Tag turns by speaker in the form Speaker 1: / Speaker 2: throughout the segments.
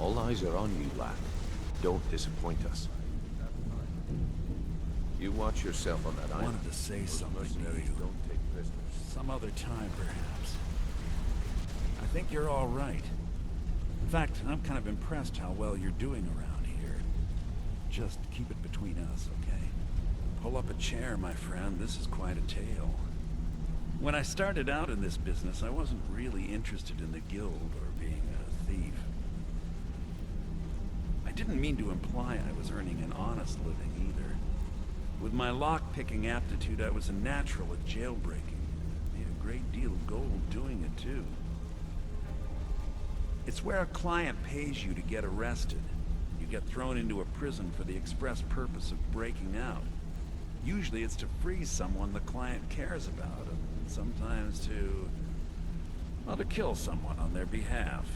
Speaker 1: All eyes are on you, lad. Don't disappoint us. You watch yourself on that
Speaker 2: I
Speaker 1: island.
Speaker 2: wanted to say something to you.
Speaker 1: Don't take prisoners.
Speaker 2: Some other time, perhaps. I think you're all right. In fact, I'm kind of impressed how well you're doing around here. Just keep it between us, okay? Pull up a chair, my friend. This is quite a tale. When I started out in this business, I wasn't really interested in the guild or being a thief. I didn't mean to imply I was earning an honest living either. With my lock-picking aptitude, I was a natural at jailbreaking. Made a great deal of gold doing it, too. It's where a client pays you to get arrested. You get thrown into a prison for the express purpose of breaking out. Usually it's to free someone the client cares about, and sometimes well, to kill someone on their behalf.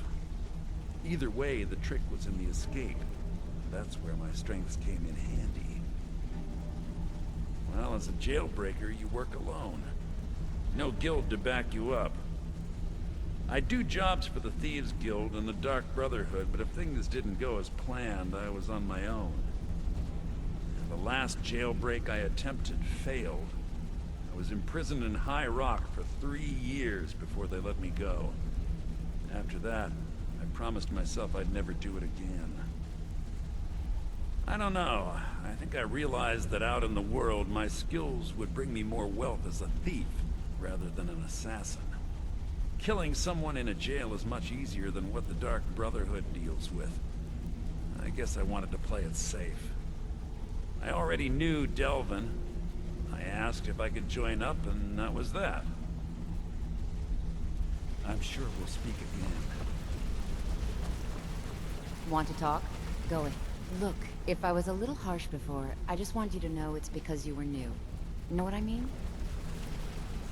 Speaker 2: Either way, the trick was in the escape. That's where my strengths came in handy. Well, as a jailbreaker, you work alone. No guild to back you up. I do jobs for the Thieves Guild and the Dark Brotherhood, but if things didn't go as planned, I was on my own. The last jailbreak I attempted failed. I was imprisoned in High Rock for 3 years before they let me go. After that, I promised myself I'd never do it again. I don't know. I think I realized that out in the world, my skills would bring me more wealth as a thief rather than an assassin. Killing someone in a jail is much easier than what the Dark Brotherhood deals with. I guess I wanted to play it safe. I already knew Delvin. I asked if I could join up, and that was that. I'm sure we'll speak again.
Speaker 3: Want to talk? Go ahead. Look, if I was a little harsh before, I just want you to know it's because you were new. Know what I mean?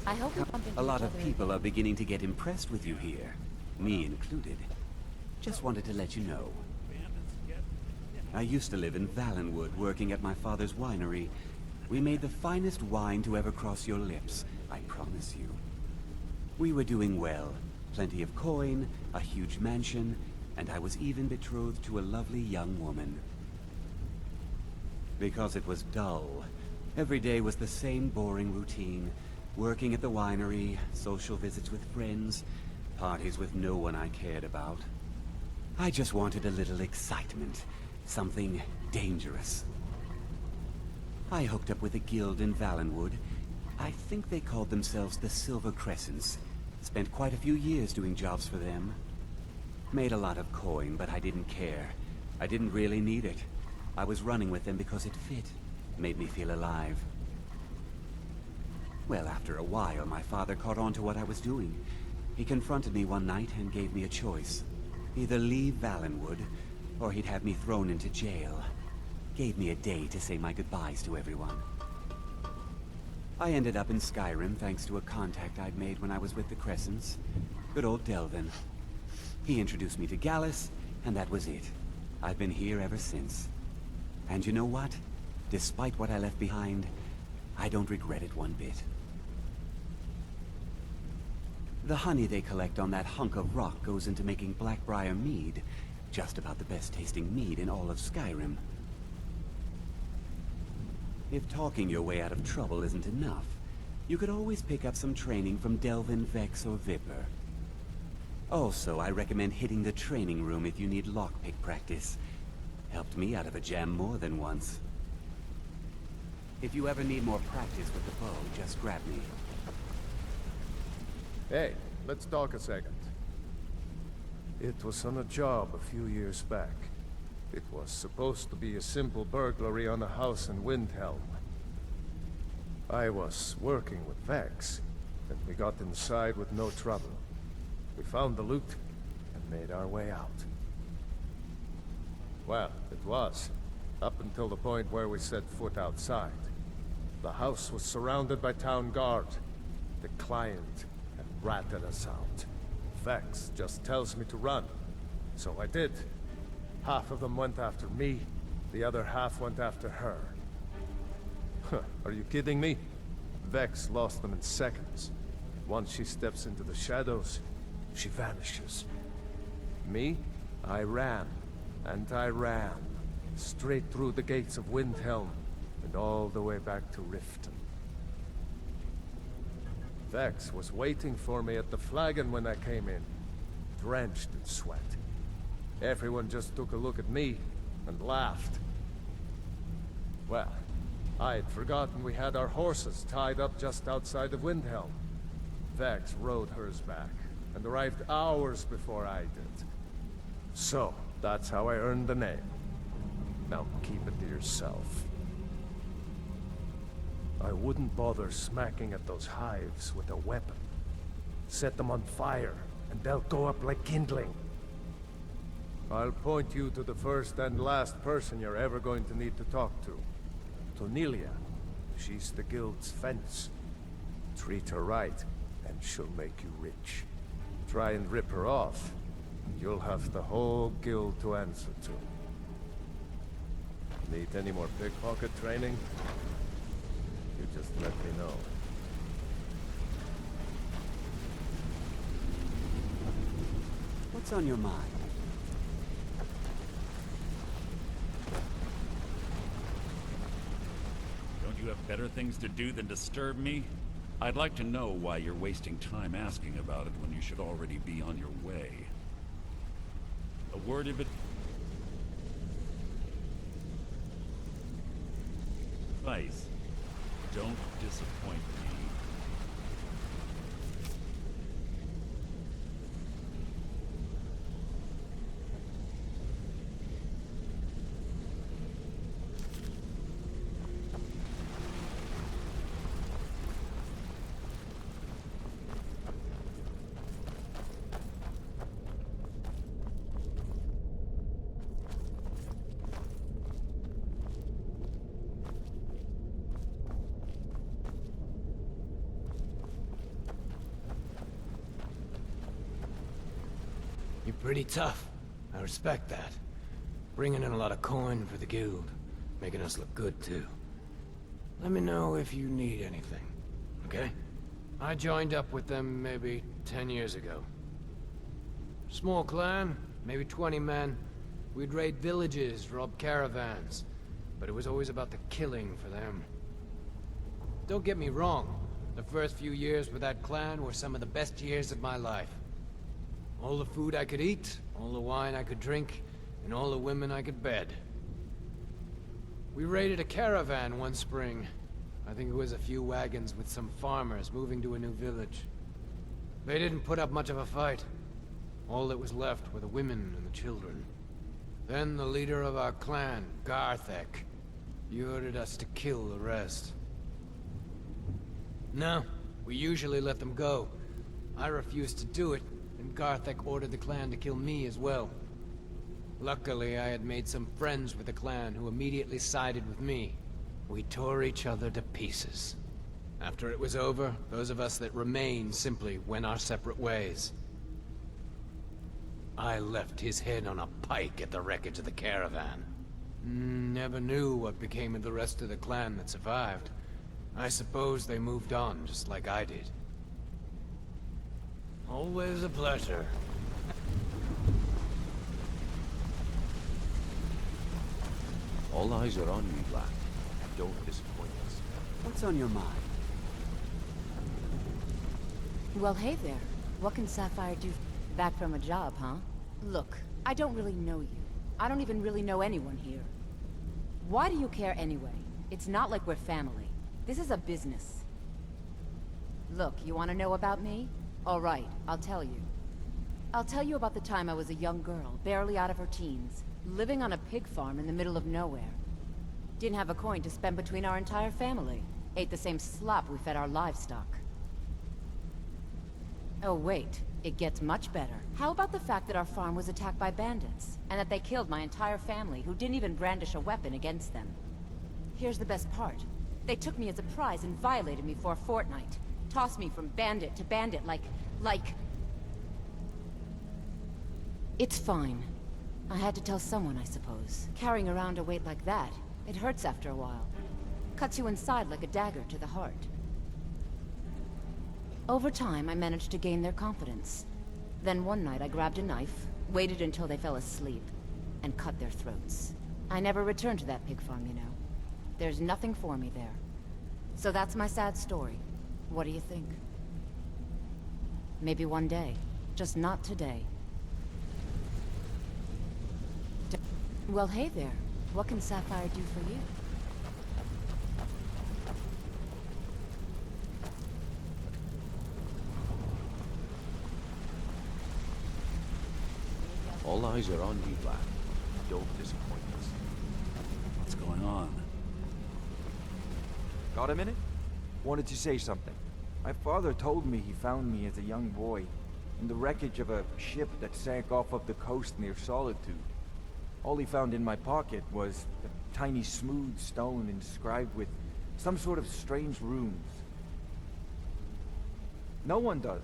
Speaker 3: I hope we bump into
Speaker 4: A lot
Speaker 3: each
Speaker 4: of
Speaker 3: other
Speaker 4: people
Speaker 3: again.
Speaker 4: are beginning to get impressed with you here. Me included. Just wanted to let you know. I used to live in Valenwood, working at my father's winery. We made the finest wine to ever cross your lips, I promise you. We were doing well. Plenty of coin, a huge mansion, and I was even betrothed to a lovely young woman. Because it was dull. Every day was the same boring routine. Working at the winery, social visits with friends, parties with no one I cared about. I just wanted a little excitement. Something dangerous. I hooked up with a guild in Valenwood. I think they called themselves the Silver Crescents. Spent quite a few years doing jobs for them. Made a lot of coin, but I didn't care. I didn't really need it. I was running with them because it fit. Made me feel alive. Well, after a while, my father caught on to what I was doing. He confronted me one night and gave me a choice. Either leave Valenwood, or he'd have me thrown into jail. Gave me a day to say my goodbyes to everyone. I ended up in Skyrim thanks to a contact I'd made when I was with the Crescents. Good old Delvin. He introduced me to Gallus, and that was it. I've been here ever since. And you know what? Despite what I left behind, I don't regret it one bit. The honey they collect on that hunk of rock goes into making Blackbriar mead. Just about the best tasting mead in all of Skyrim. If talking your way out of trouble isn't enough, you could always pick up some training from Delvin, Vex, or Viper. Also, I recommend hitting the training room if you need lockpick practice. Helped me out of a jam more than once. If you ever need more practice with the bow, just grab me.
Speaker 5: Hey, let's talk a second. It was on a job a few years back. It was supposed to be a simple burglary on a house in Windhelm. I was working with Vex, and we got inside with no trouble. We found the loot, and made our way out. Well, it was, up until the point where we set foot outside. The house was surrounded by town guard. The client had ratted us out. Vex just tells me to run, so I did. Half of them went after me, the other half went after her. Huh, are you kidding me? Vex lost them in seconds. Once she steps into the shadows, she vanishes. Me? I ran. And I ran, straight through the gates of Windhelm, and all the way back to Riften. Vex was waiting for me at the flagon when I came in, drenched in sweat. Everyone just took a look at me and laughed. Well, I had forgotten we had our horses tied up just outside of Windhelm. Vex rode hers back, and arrived hours before I did. So, that's how I earned the name. Now keep it to yourself. I wouldn't bother smacking at those hives with a weapon. Set them on fire, and they'll go up like kindling. I'll point you to the first and last person you're ever going to need to talk to. Tonelia. She's the guild's fence. Treat her right, and she'll make you rich. Try and rip her off, and you'll have the whole guild to answer to. Need any more pickpocket training? You just let me know.
Speaker 4: What's on your mind?
Speaker 2: Don't you have better things to do than disturb me? I'd like to know why you're wasting time asking about it when you should already be on your way. A word of advice. Don't disappoint me.
Speaker 6: You're pretty tough. I respect that. Bringing in a lot of coin for the guild. Making us look good, too. Let me know if you need anything, okay? I joined up with them maybe 10 years ago. Small clan, maybe 20 men. We'd raid villages, rob caravans. But it was always about the killing for them. Don't get me wrong. The first few years with that clan were some of the best years of my life. All the food I could eat, all the wine I could drink, and all the women I could bed. We raided a caravan one spring. I think it was a few wagons with some farmers moving to a new village. They didn't put up much of a fight. All that was left were the women and the children. Then the leader of our clan, Garthek, he ordered us to kill the rest. No, we usually let them go. I refused to do it, and Garthek ordered the clan to kill me as well. Luckily, I had made some friends with the clan who immediately sided with me. We tore each other to pieces. After it was over, those of us that remained simply went our separate ways. I left his head on a pike at the wreckage of the caravan. Never knew what became of the rest of the clan that survived. I suppose they moved on just like I did. Always a pleasure.
Speaker 1: All eyes are on you, lad. Don't disappoint us.
Speaker 4: What's on your mind?
Speaker 3: Well, hey there. What can Sapphire do? Back from a job, huh? Look, I don't really know you. I don't even really know anyone here. Why do you care anyway? It's not like we're family. This is a business. Look, you want to know about me? All right, I'll tell you. I'll tell you about the time I was a young girl, barely out of her teens, living on a pig farm in the middle of nowhere. Didn't have a coin to spend between our entire family. Ate the same slop we fed our livestock. Oh wait, it gets much better. How about the fact that our farm was attacked by bandits, and that they killed my entire family who didn't even brandish a weapon against them? Here's the best part. They took me as a prize and violated me for a fortnight. Tossed me from bandit to bandit like... It's fine. I had to tell someone, I suppose. Carrying around a weight like that, it hurts after a while. Cuts you inside like a dagger to the heart. Over time, I managed to gain their confidence. Then one night I grabbed a knife, waited until they fell asleep, and cut their throats. I never returned to that pig farm, you know. There's nothing for me there. So that's my sad story. What do you think? Maybe one day. Just not today. Well, hey there. What can Sapphire do for you?
Speaker 1: All eyes are on you, lad. Don't disappoint us.
Speaker 2: What's going on?
Speaker 7: Got a minute? Wanted to say something. My father told me he found me as a young boy in the wreckage of a ship that sank off of the coast near Solitude. All he found in my pocket was a tiny smooth stone inscribed with some sort of strange runes. No one does.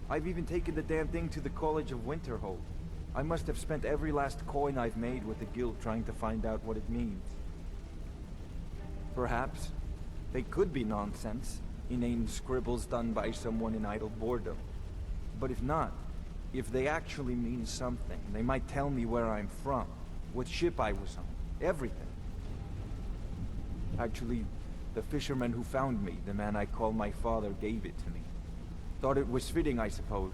Speaker 7: I've even taken the damn thing to the College of Winterhold. I must have spent every last coin I've made with the guild trying to find out what it means. Perhaps they could be nonsense, inane scribbles done by someone in idle boredom. But if not, if they actually mean something, they might tell me where I'm from, what ship I was on, everything. Actually, the fisherman who found me, the man I call my father, gave it to me. Thought it was fitting, I suppose.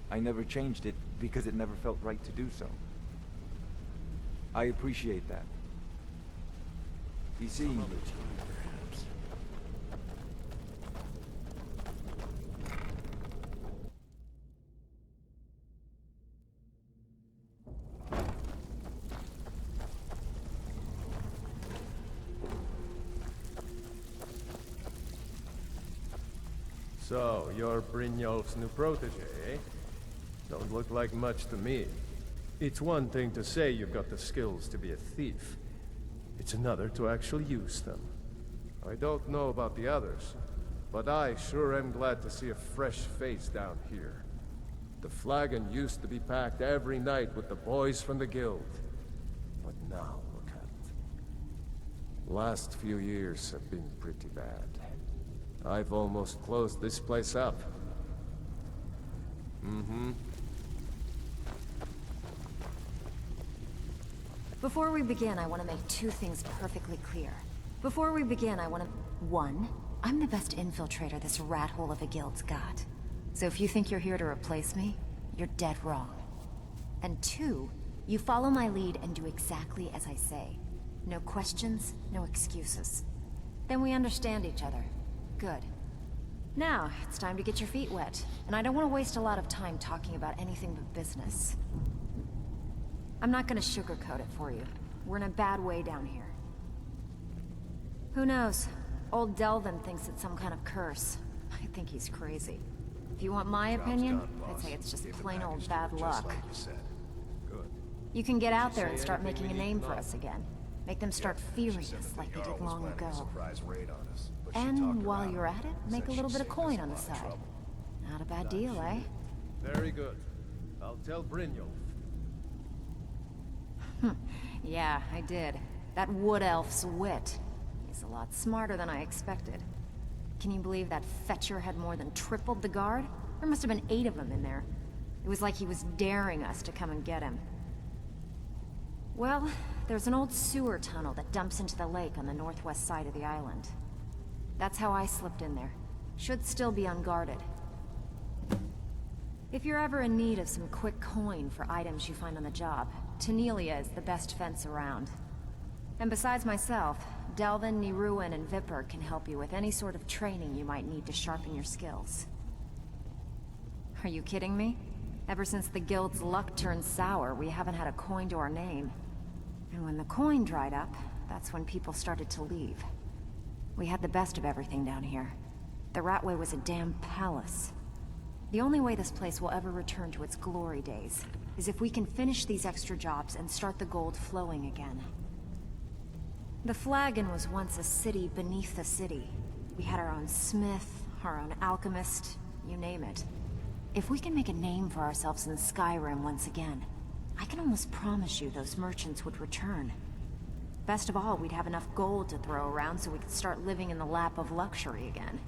Speaker 7: I never changed it because it never felt right to do so. I appreciate that. You see,
Speaker 5: So, you're Brynjolf's new protege, eh? Don't look like much to me. It's one thing to say you've got the skills to be a thief. It's another to actually use them. I don't know about the others, but I sure am glad to see a fresh face down here. The flagon used to be packed every night with the boys from the guild. But now look at it. Last few years have been pretty bad. I've almost closed this place up.
Speaker 8: Before we begin, I want to make two things perfectly clear. One, I'm the best infiltrator this rat hole of a guild's got. So if you think you're here to replace me, you're dead wrong. And two, you follow my lead and do exactly as I say. No questions, no excuses. Then we understand each other. Good. Now, it's time to get your feet wet, and I don't want to waste a lot of time talking about anything but business. I'm not gonna sugarcoat it for you. We're in a bad way down here. Who knows? Old Delvin thinks it's some kind of curse. I think he's crazy. If you want my opinion, I'd say it's just plain old bad luck. You can get out there and start making a name for us again. Make them start fearing us like they did long ago. And while you're at it, make a little bit of coin on the side. Not a bad deal, eh?
Speaker 5: Very good. I'll tell Brynjolf.
Speaker 8: Yeah, I did. That wood elf's wit. He's a lot smarter than I expected. Can you believe that fetcher had more than tripled the guard? There must have been 8 of them in there. It was like he was daring us to come and get him. Well, there's an old sewer tunnel that dumps into the lake on the northwest side of the island. That's how I slipped in there. Should still be unguarded. If you're ever in need of some quick coin for items you find on the job, Tanelia is the best fence around. And besides myself, Delvin, Niruin, and Vipper can help you with any sort of training you might need to sharpen your skills. Are you kidding me? Ever since the guild's luck turned sour, we haven't had a coin to our name. And when the coin dried up, that's when people started to leave. We had the best of everything down here. The Ratway was a damn palace. The only way this place will ever return to its glory days is if we can finish these extra jobs and start the gold flowing again. The Flagon was once a city beneath the city. We had our own smith, our own alchemist, you name it. If we can make a name for ourselves in Skyrim once again, I can almost promise you those merchants would return. Best of all, we'd have enough gold to throw around so we could start living in the lap of luxury again.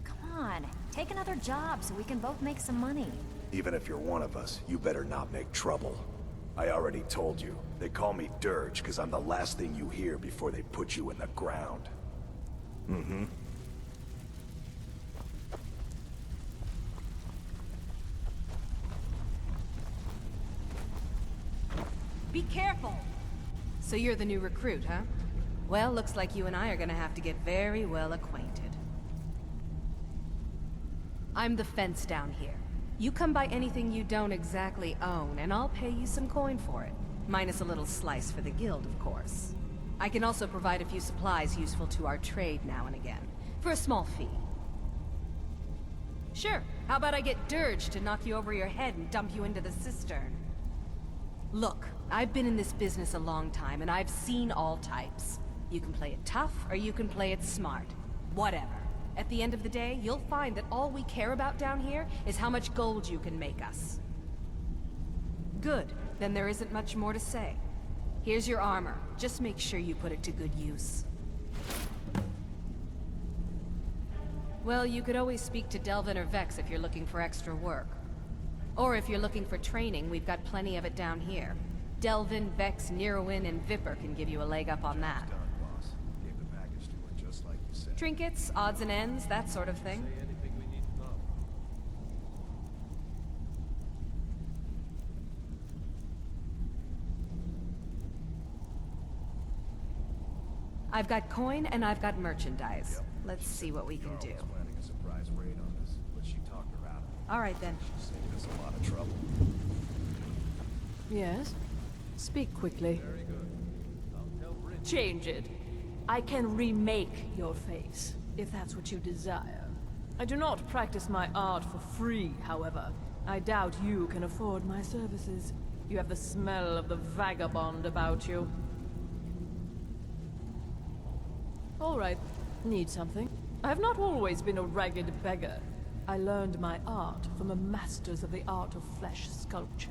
Speaker 8: Come on, take another job so we can both make some money.
Speaker 9: Even if you're one of us, you better not make trouble. I already told you. They call me Dirge because I'm the last thing you hear before they put you in the ground. Mm-hmm.
Speaker 3: Be careful!
Speaker 10: So you're the new recruit, huh? Well, looks like you and I are gonna have to get very well acquainted. I'm the fence down here. You come by anything you don't exactly own, and I'll pay you some coin for it. Minus a little slice for the guild, of course. I can also provide a few supplies useful to our trade now and again, for a small fee. Sure, how about I get Dirge to knock you over your head and dump you into the cistern? Look, I've been in this business a long time, and I've seen all types. You can play it tough, or you can play it smart. Whatever. At the end of the day, you'll find that all we care about down here is how much gold you can make us. Good. Then there isn't much more to say. Here's your armor. Just make sure you put it to good use. Well, you could always speak to Delvin or Vex if you're looking for extra work. Or if you're looking for training, we've got plenty of it down here. Delvin, Vex, Neruin, and Vipper can give you a leg up on that. Trinkets, odds and ends, that sort of thing. I've got coin and I've got merchandise. Let's see what we can do. All right then.
Speaker 9: Saved us a lot of trouble.
Speaker 11: Yes? Speak quickly. Change it. I can remake your face, if that's what you desire. I do not practice my art for free, however. I doubt you can afford my services. You have the smell of the vagabond about you. All right. Need something? I have not always been a ragged beggar. I learned my art from the masters of the art of flesh sculpture.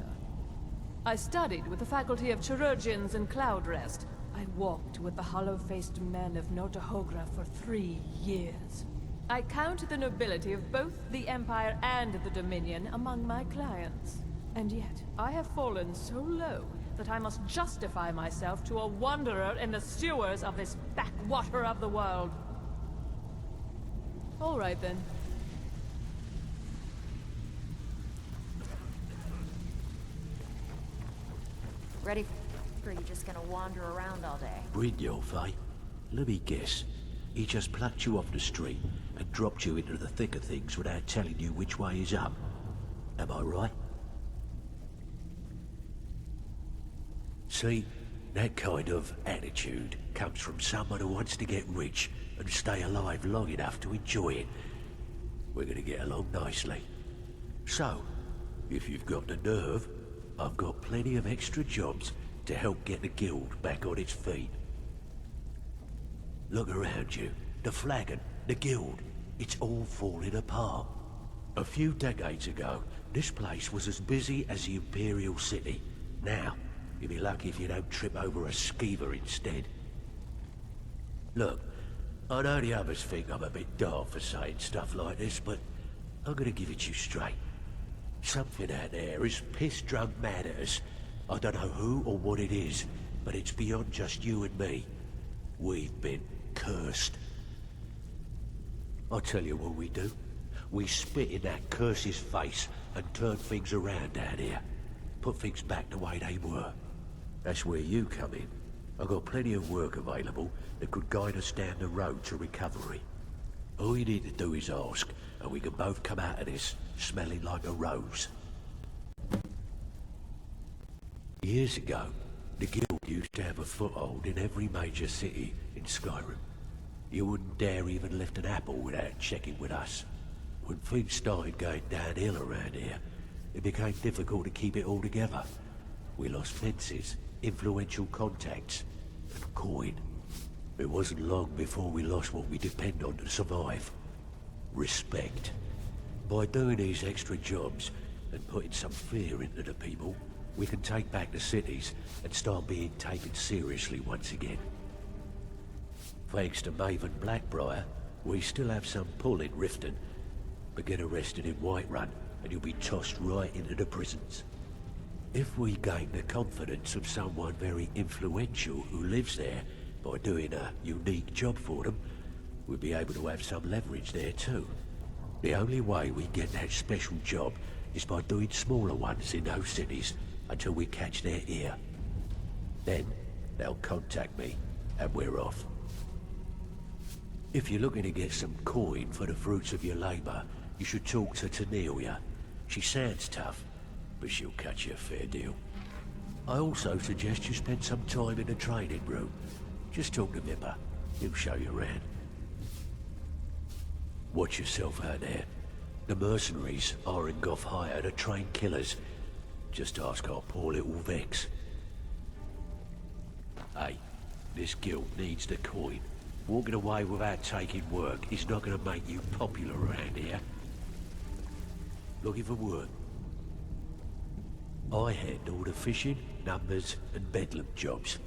Speaker 11: I studied with the faculty of chirurgeons and cloud rest. I walked with the hollow-faced men of Notahogra for 3 years. I count the nobility of both the Empire and the Dominion among my clients. And yet, I have fallen so low that I must justify myself to a wanderer in the sewers of this backwater of the world. All right then.
Speaker 8: Ready? Or are you just gonna wander around all day?
Speaker 12: Brynjolf, eh? Let me guess. He just plucked you off the street and dropped you into the thick of things without telling you which way is up. Am I right? See, that kind of attitude comes from someone who wants to get rich and stay alive long enough to enjoy it. We're gonna get along nicely. So, if you've got the nerve, I've got plenty of extra jobs to help get the guild back on its feet. Look around you. The flagon, the guild, it's all falling apart. A few decades ago, this place was as busy as the Imperial City. Now, you'll be lucky if you don't trip over a skeever instead. Look, I know the others think I'm a bit daft for saying stuff like this, but I'm gonna give it to you straight. Something out there is piss-drunk mad at us. I don't know who or what it is, but it's beyond just you and me. We've been cursed. I'll tell you what we do. We spit in that curse's face and turn things around down here. Put things back the way they were. That's where you come in. I've got plenty of work available that could guide us down the road to recovery. All you need to do is ask, and we can both come out of this smelling like a rose. Years ago, the guild used to have a foothold in every major city in Skyrim. You wouldn't dare even lift an apple without checking with us. When things started going downhill around here, it became difficult to keep it all together. We lost fences, influential contacts, and coin. It wasn't long before we lost what we depend on to survive. Respect. By doing these extra jobs and putting some fear into the people, we can take back the cities and start being taken seriously once again. Thanks to Maven Blackbriar, we still have some pull in Riften, but get arrested in Whiterun and you'll be tossed right into the prisons. If we gain the confidence of someone very influential who lives there by doing a unique job for them, we'll be able to have some leverage there too. The only way we get that special job is by doing smaller ones in those cities until we catch their ear. Then, they'll contact me, and we're off. If you're looking to get some coin for the fruits of your labor, you should talk to Tanelia. She sounds tough, but she'll cut you a fair deal. I also suggest you spend some time in the training room. Just talk to Vipper. He'll show you around. Watch yourself out there. The mercenaries are in Goth hire to train killers. Just ask our poor little Vex. Hey, this guild needs the coin. Walking away without taking work is not going to make you popular around here. Looking for work? I handle the fishing, numbers, and bedlam jobs.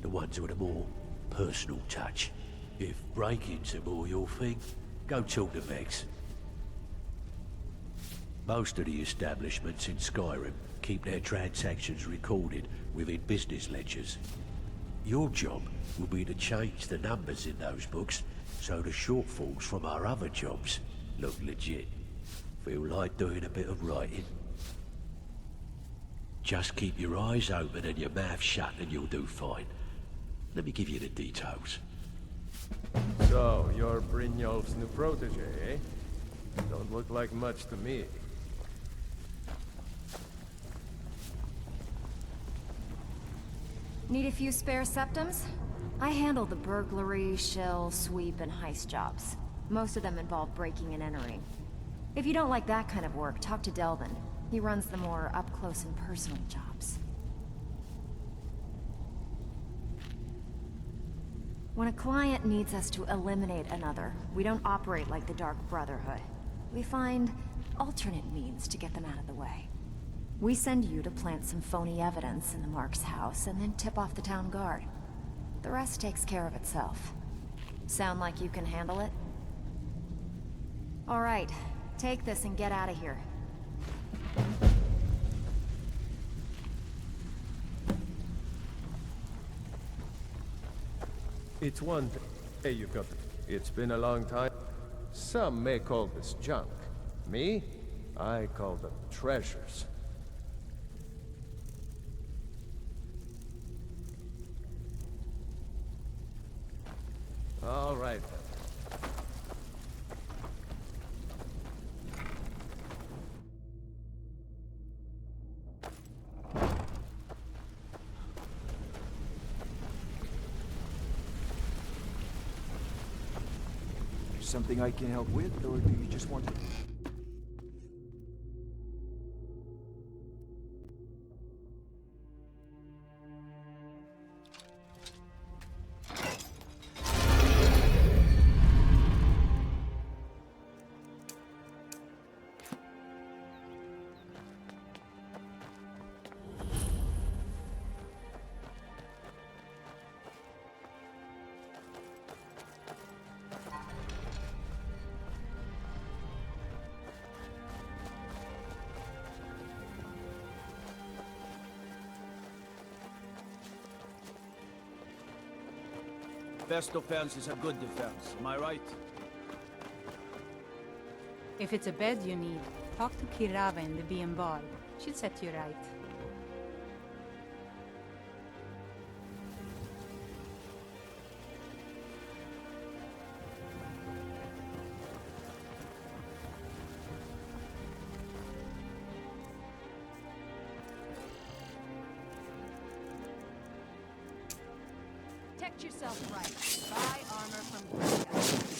Speaker 12: The ones with a more personal touch. If break-ins are more your thing, go talk to Vex. Most of the establishments in Skyrim keep their transactions recorded within business ledgers. Your job will be to change the numbers in those books so the shortfalls from our other jobs look legit. Feel like doing a bit of writing? Just keep your eyes open and your mouth shut and you'll do fine. Let me give you the details.
Speaker 5: So, you're Brynjolf's new protege, eh? Don't look like much to me.
Speaker 8: Need a few spare septums? I handle the burglary, shell, sweep, and heist jobs. Most of them involve breaking and entering. If you don't like that kind of work, talk to Delvin. He runs the more up-close and personal jobs. When a client needs us to eliminate another, we don't operate like the Dark Brotherhood. We find alternate means to get them out of the way. We send you to plant some phony evidence in the Mark's house and then tip off the town guard. The rest takes care of itself. Sound like you can handle it? All right, take this and get out of here.
Speaker 5: It's one thing. Hey, you've got... It's been a long time. Some may call this junk. Me? I call them treasures. All right.
Speaker 7: Something I can help with, or do you just want to...
Speaker 13: Best offense is a good defense, am I right?
Speaker 3: If it's a bed you need, talk to Kirava in the B&Bar. She'll set you right.
Speaker 10: Protect yourself right. Buy armor from Grecia.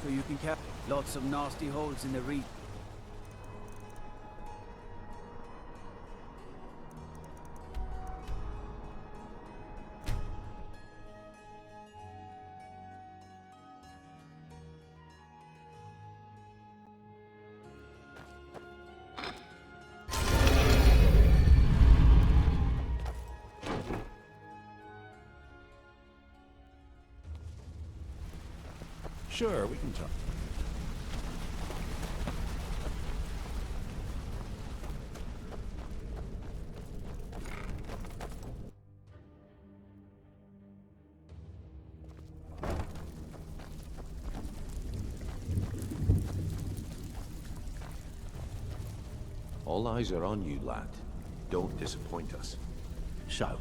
Speaker 13: so you can cap. Lots of nasty holes in the reef.
Speaker 2: Sure, we can talk.
Speaker 1: All eyes are on you, lad. Don't disappoint us.
Speaker 12: So,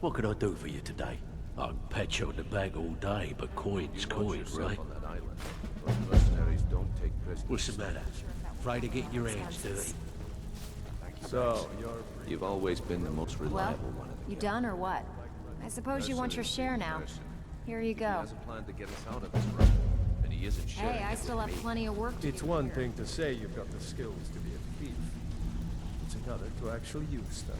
Speaker 12: what can I do for you today? I can pat you on the back all day, but coin's coin, right?
Speaker 1: On that island. Those mercenaries don't take prisoners.
Speaker 12: What's the matter? Afraid of getting your hands dirty?
Speaker 5: So,
Speaker 1: You've always been the most
Speaker 8: Well,
Speaker 1: reliable one of the
Speaker 8: you
Speaker 1: gang.
Speaker 8: done or what? I suppose you want your share now. Here you
Speaker 1: He
Speaker 8: go.
Speaker 1: hasn't planned to get us out of this rubble, and he isn't sharing
Speaker 8: Hey, I
Speaker 1: it
Speaker 8: still
Speaker 1: with
Speaker 8: have
Speaker 1: me.
Speaker 8: plenty of work to do.
Speaker 5: it's one
Speaker 8: here.
Speaker 5: thing to say you've got the skills to be a thief. It's another to actually use them.